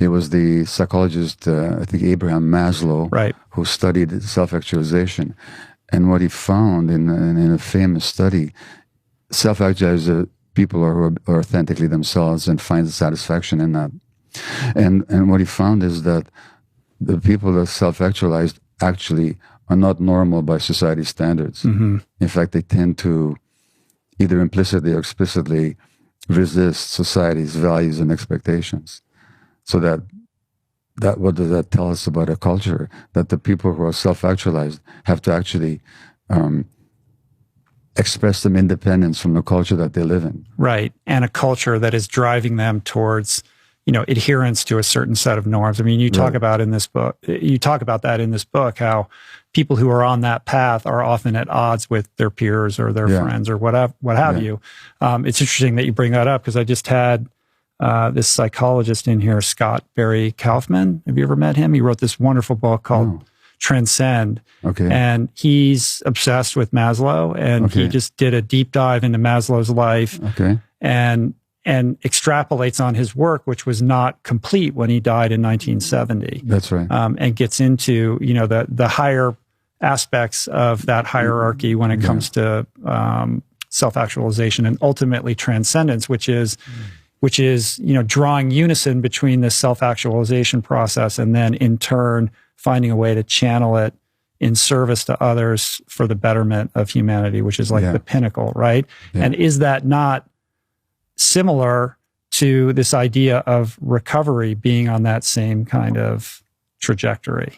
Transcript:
It was the psychologist, I think Abraham Maslow, Right. who studied self-actualization. And what he found in a famous study, self-actualized people are who are authentically themselves and find satisfaction in that. And what he found is that the people that self-actualized actually are not normal by society standards. Mm-hmm. In fact, they tend to either implicitly or explicitly resist society's values and expectations. So that what does that tell us about a culture? That the people who are self-actualized have to actually express some independence from the culture that they live in. Right. And a culture that is driving them towards, adherence to a certain set of norms. I mean, you talk about that in this book, how people who are on that path are often at odds with their peers or their friends or what have you. It's interesting that you bring that up, because I just had this psychologist in here, Scott Barry Kaufman. Have you ever met him? He wrote this wonderful book called Transcend. Okay. And he's obsessed with Maslow, and he just did a deep dive into Maslow's life. Okay. And extrapolates on his work, which was not complete when he died in 1970. That's right. And gets into, the higher aspects of that hierarchy when it comes to self-actualization and ultimately transcendence, which is drawing unison between this self-actualization process and then in turn finding a way to channel it in service to others for the betterment of humanity, which is like the pinnacle, right? Yeah. And is that not similar to this idea of recovery being on that same kind of trajectory?